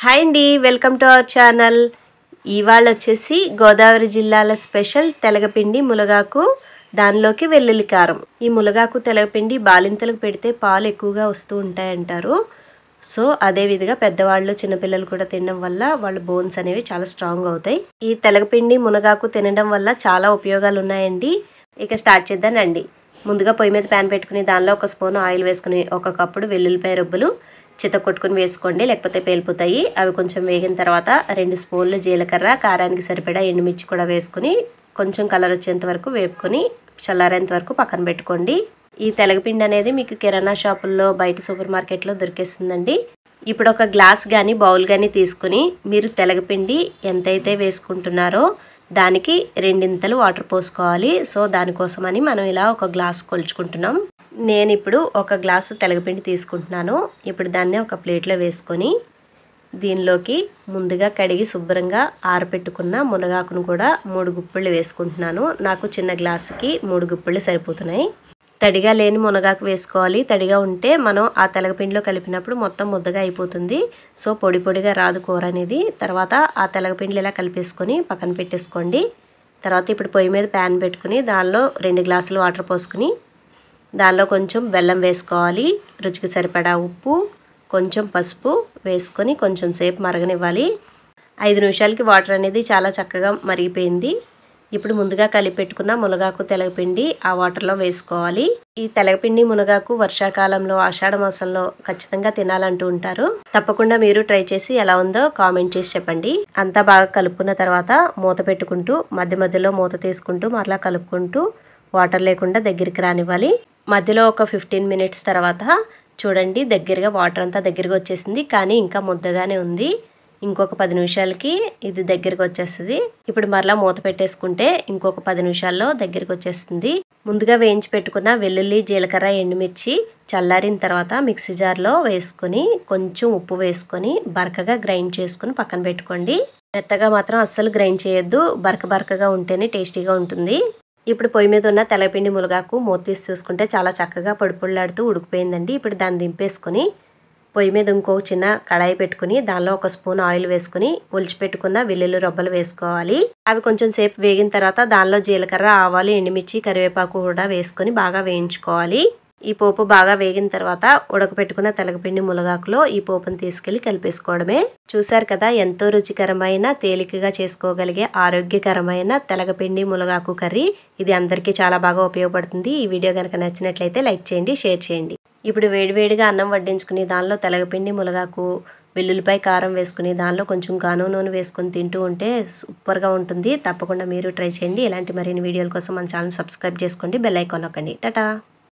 Hi అండి, welcome to our channel. ఇవాళ వచ్చేసి గోదావరి జిల్లాల స్పెషల్ తెలగపిండి ములగాకు, దానిలోకి వెల్లుల్లి కారం. ఈ ములగాకు తెలగపిండి బాలింతలకు పెడితే పాలు ఎక్కువగా వస్తూ ఉంటాయంటారు. సో అదే విధంగా పెద్దవాళ్ళు చిన్నపిల్లలు కూడా తినడం వల్ల వాళ్ళ బోన్స్ అనేవి చాలా స్ట్రాంగ్ అవుతాయి. ఈ తెలగపిండి మునగాకు తినడం వల్ల చాలా ఉపయోగాలు ఉన్నాయండి. ఇక స్టార్ట్ చేద్దానండి. ముందుగా పొయ్యి మీద ప్యాన్ పెట్టుకుని దానిలో ఒక స్పూన్ ఆయిల్ వేసుకుని ఒక కప్పుడు వెల్లుల్లిపాయ రొబ్బులు చిత కొట్టుకుని వేసుకోండి, లేకపోతే పేలిపోతాయి. అవి కొంచెం వేగిన తర్వాత 2 స్పూన్లు జీలకర్ర, కారానికి సరిపడా ఎండుమిర్చి కూడా వేసుకుని కొంచెం కలర్ వచ్చేంత వరకు వేపుకొని చల్లారేంత వరకు పక్కన పెట్టుకోండి. ఈ తెలగపిండి అనేది మీకు కిరాణా షాపుల్లో బయట సూపర్ మార్కెట్లో దొరికేస్తుందండి. ఇప్పుడు ఒక గ్లాస్ కానీ బౌల్ కానీ తీసుకుని మీరు తెలగపిండి ఎంతైతే వేసుకుంటున్నారో దానికి 2 వాటర్ పోసుకోవాలి. సో దానికోసమని మనం ఇలా ఒక గ్లాస్ కొలుచుకుంటున్నాం. నేను ఇప్పుడు ఒక గ్లాసు తెలగపిండి తీసుకుంటున్నాను. ఇప్పుడు దాన్ని ఒక ప్లేట్లో వేసుకొని దీనిలోకి ముందుగా కడిగి శుభ్రంగా ఆరబెట్టుకున్న మునగాకును కూడా 3 గుప్పిళ్ళు వేసుకుంటున్నాను. నాకు చిన్న గ్లాసుకి 3 గుప్పిళ్ళు సరిపోతున్నాయి. తడిగా లేని మునగాకు వేసుకోవాలి. తడిగా ఉంటే మనం ఆ తెలగపిండిలో కలిపినప్పుడు మొత్తం ముద్దగా అయిపోతుంది. సో పొడి పొడిగా రాదు కూర అనేది. తర్వాత ఆ తెలగపిండిలు ఇలా కలిపేసుకొని పక్కన పెట్టేసుకోండి. తర్వాత ఇప్పుడు పొయ్యి మీద ప్యాన్ పెట్టుకుని దానిలో 2 గ్లాసులు వాటర్ పోసుకుని దానిలో కొంచెం బెల్లం వేసుకోవాలి, రుచికి సరిపడా ఉప్పు, కొంచెం పసుపు వేసుకొని కొంచెం సేపు మరగనివ్వాలి. 5 నిమిషాలకి వాటర్ అనేది చాలా చక్కగా మరిగిపోయింది. ఇప్పుడు ముందుగా కలిపి పెట్టుకున్న మునగాకు తెలగపిండి ఆ వాటర్లో వేసుకోవాలి. ఈ తెలగపిండి మునగాకు వర్షాకాలంలో ఆషాఢ మాసంలో ఖచ్చితంగా తినాలంటూ ఉంటారు. తప్పకుండా మీరు ట్రై చేసి ఎలా ఉందో కామెంట్ చేసి చెప్పండి. అంతా బాగా కలుపుకున్న తర్వాత మూత పెట్టుకుంటూ మధ్య మధ్యలో మూత తీసుకుంటూ మరలా కలుపుకుంటూ వాటర్ లేకుండా దగ్గరికి రానివ్వాలి. మధ్యలో ఒక 15 మినిట్స్ తర్వాత చూడండి దగ్గరగా వాటర్ అంతా దగ్గరగా వచ్చేసింది, కానీ ఇంకా ముద్దగానే ఉంది. ఇంకొక 10 నిమిషాలకి ఇది దగ్గరికి వచ్చేస్తుంది. ఇప్పుడు మరలా మూత పెట్టేసుకుంటే ఇంకొక 10 నిమిషాల్లో దగ్గరికి వచ్చేస్తుంది. ముందుగా వేయించి పెట్టుకున్న వెల్లుల్లి, జీలకర్ర, ఎండుమిర్చి చల్లారిన తర్వాత మిక్సీ జార్లో వేసుకొని కొంచెం ఉప్పు వేసుకొని బరకగా గ్రైండ్ చేసుకుని పక్కన పెట్టుకోండి. మెత్తగా మాత్రం అస్సలు గ్రైండ్ చేయొద్దు, బరకగా ఉంటేనే టేస్టీగా ఉంటుంది. ఇప్పుడు పొయ్యి మీద ఉన్న తెలగపిండి ములగాకు మూత తీసి చూసుకుంటే చాలా చక్కగా పొడి పొడిలాడుతూ ఉడికిపోయిందండి. ఇప్పుడు దాన్ని దింపేసుకొని పొయ్యి మీద ఇంకో చిన్న కడాయి పెట్టుకుని దానిలో ఒక స్పూన్ ఆయిల్ వేసుకుని ఒలిచిపెట్టుకున్న వెల్లుల్లి రొబ్బలు వేసుకోవాలి. అవి కొంచెం సేపు వేగిన తర్వాత దానిలో జీలకర్ర, ఆవాలు, ఎండుమిర్చి, కరివేపాకు కూడా వేసుకొని బాగా వేయించుకోవాలి. ఈ పోపు బాగా వేగిన తర్వాత ఉడకపెట్టుకున్న తెలగపిండి ములగాకులో ఈ పోపును తీసుకెళ్లి కలిపేసుకోవడమే. చూసారు కదా, ఎంతో రుచికరమైన తేలికగా చేసుకోగలిగే ఆరోగ్యకరమైన తెలగపిండి ములగాకు కర్రీ. ఇది అందరికీ చాలా బాగా ఉపయోగపడుతుంది. ఈ వీడియో కనుక నచ్చినట్లయితే లైక్ చేయండి, షేర్ చేయండి. ఇప్పుడు వేడివేడిగా అన్నం వడ్డించుకుని దానిలో తెలగపిండి ములగాకు, వెల్లుల్లిపాయ కారం వేసుకుని దానిలో కొంచెం గాను నూనె వేసుకొని తింటూ ఉంటే సూపర్గా ఉంటుంది. తప్పకుండా మీరు ట్రై చేయండి. ఇలాంటి మరిన్ని వీడియోల కోసం మన ఛానల్ సబ్స్క్రైబ్ చేసుకోండి, బెల్ ఐకాన్ నొక్కండి. టాటా.